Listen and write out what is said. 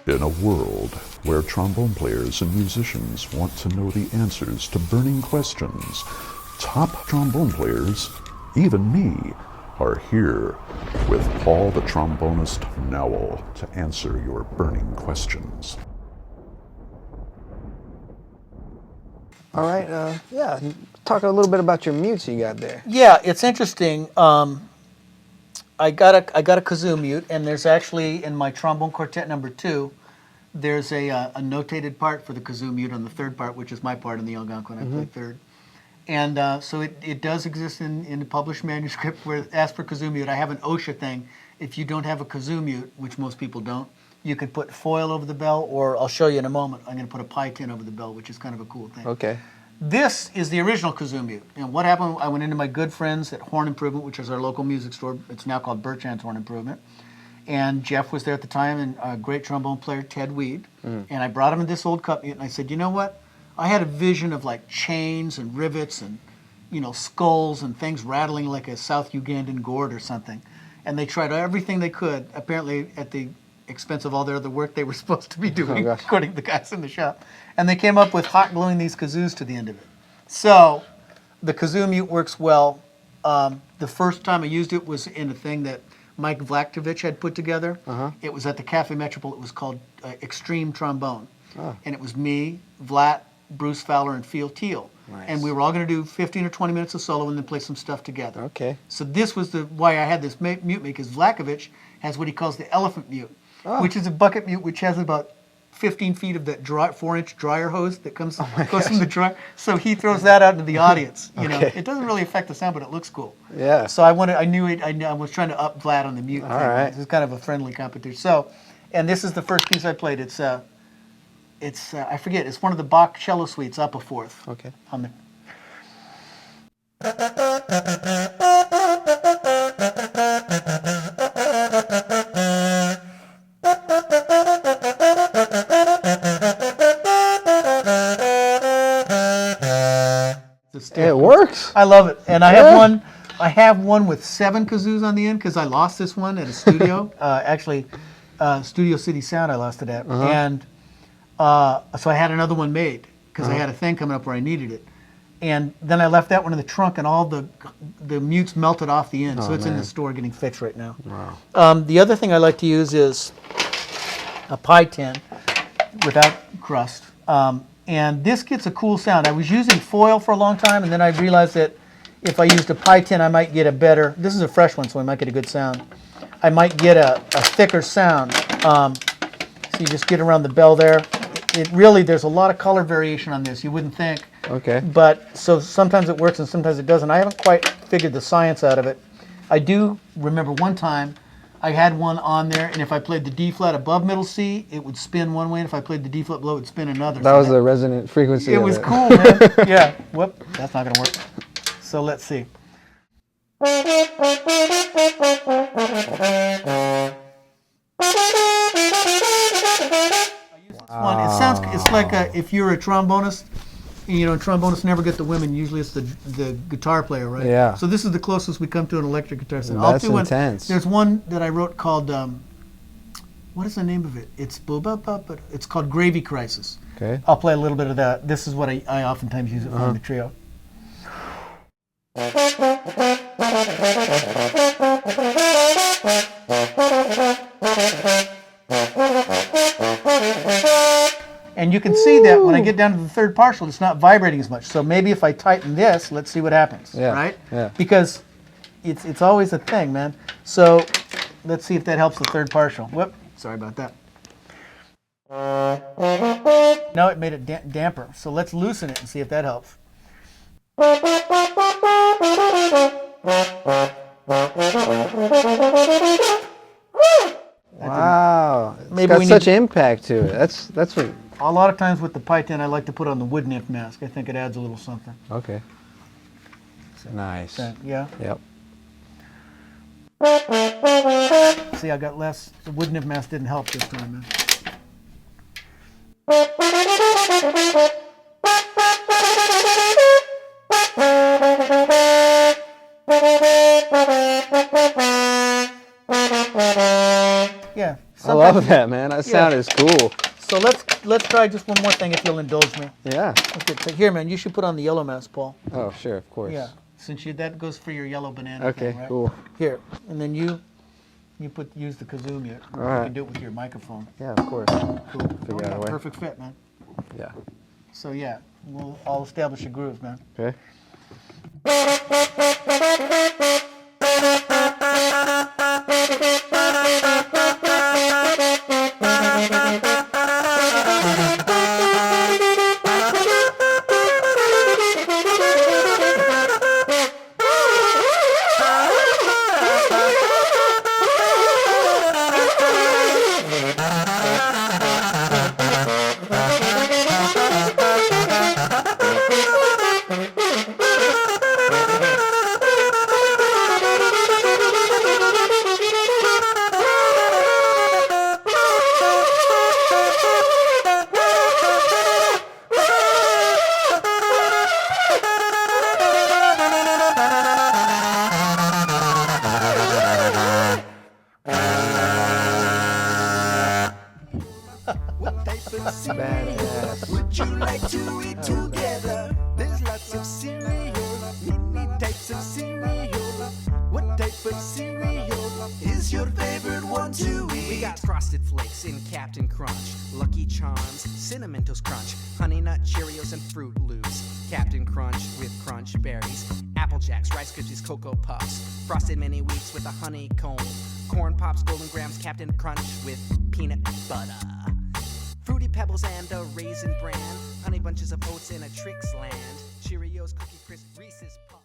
In a world where trombone players and musicians want to know the answers to burning questions, top trombone players, even me, are here with Paul the Trombonist Nowell to answer your burning questions. All right, yeah, talk a little bit about your mutes you got there. Yeah, it's interesting. I got a kazoo mute, and there's actually in my trombone quartet number 2, there's a notated part for the kazoo mute on the third part, which is my part in the Algonquin. I play third, and so it does exist in the published manuscript where it asks for kazoo mute. I have an OSHA thing. If you don't have a kazoo mute, which most people don't, you can put foil over the bell, or I'll show you in a moment. I'm going to put a pie tin over the bell, which is kind of a cool thing. Okay. This is the original kazoo mute. And what happened, I went into my good friends at Horn Improvement, which is our local music store. It's now called Berchand's Horn Improvement. And Jeff was there at the time, and a great trombone player, Ted Weed. And I brought him this old cup mute, and I said, you know what? I had a vision of like chains and rivets and, you know, skulls and things rattling like a South Ugandan gourd or something. And they tried everything they could, apparently at the expense of all their other work they were supposed to be doing, according to the guys in the shop. And they came up with hot gluing these kazoos to the end of it. So the kazoo mute works well. The first time I used it was in a thing that Mike Vlakovich had put together. It was at the Cafe Metropole. It was called Extreme Trombone. And it was me, Vlat, Bruce Fowler, and Phil Teal. Nice. And we were all going to do 15 or 20 minutes of solo and then play some stuff together. Okay. So this was why I had this mute mate, because Vlakovich has what he calls the elephant mute, which is a bucket mute which has about 15 feet of that 4-inch dryer hose that goes from the dryer. So he throws that out into the audience. You know, it doesn't really affect the sound, but it looks cool. Yeah. So I was trying to up Vlad on the mute. All right. It was kind of a friendly competition. So, and this is the first piece I played. It's I forget. It's one of the Bach cello suites, up a fourth. Okay. On the. It works. I love it, and I have one. I have one with 7 kazoos on the end because I lost this one at a studio. Actually, Studio City Sound. I lost it at, and so I had another one made because I had a thing coming up where I needed it, and then I left that one in the trunk, and all the mutes melted off the end, so it's in the store getting fixed right now. Wow. The other thing I like to use is a pie tin without crust. And this gets a cool sound. I was using foil for a long time, and then I realized that if I used a pie tin, I might get a better, this is a fresh one, so I might get a good sound. I might get a thicker sound. So you just get around the bell there. It really, there's a lot of color variation on this. You wouldn't think. Okay. But, so sometimes it works and sometimes it doesn't. I haven't quite figured the science out of it. I do remember one time, I had one on there, and if I played the D flat above middle C, it would spin one way, and if I played the D flat below, it would spin another. That was the resonant frequency. It was cool, man. Yeah. Whoop. That's not going to work. So let's see. I use this one. It sounds. It's like if you're a trombonist. You know, trombonists never get the women. Usually, it's the guitar player, right? Yeah. So this is the closest we come to an electric guitar sound. That's intense. There's one that I wrote called. What is the name of it? It's It's called Gravy Crisis. Okay. I'll play a little bit of that. This is what I oftentimes use it for in the trio. And you can see that when I get down to the third partial, it's not vibrating as much. So maybe if I tighten this, let's see what happens, right? Yeah. Because it's always a thing, man. So let's see if that helps the third partial. Whoop, sorry about that. No, it made it damper. So let's loosen it and see if that helps. Wow. Maybe It's got such impact to it. That's what. A lot of times with the pie tin, I like to put on the wood nymph mask. I think it adds a little something. Okay. Nice. Yeah. Yep. See, I got less. The wood nymph mask didn't help this time, man. Yeah. I love sometimes- that, man. That sound is cool. So let's try just one more thing, if you'll indulge me. Yeah. Okay, here, man. You should put on the yellow mask, Paul. Oh, sure, of course. Yeah. Since that goes for your yellow banana. Okay, thing, right? cool. Here, and then you use the kazoo mute. All You right. can do it with your microphone. Yeah, of course. Cool. Figure out a way. Perfect fit, man. Yeah. So yeah, I'll establish a groove, man. Okay. Badass. Would you like to eat together? There's lots of cereal, many types of cereal. What type of cereal is your favorite one to eat? We got Frosted Flakes in Captain Crunch, Lucky Charms, Cinnamon Toast Crunch, Honey Nut Cheerios and Fruit Loops, Captain Crunch with Crunch Berries, Apple Jacks, Rice Krispies, Cocoa Puffs, Frosted Mini Wheats with a honeycomb, Corn Pops, Golden Grams, Captain Crunch with peanut butter, Fruity Pebbles and a Raisin Bran, Honey Bunches of Oats in a Trix Land, Cheerios, Cookie Crisp, Reese's Puffs.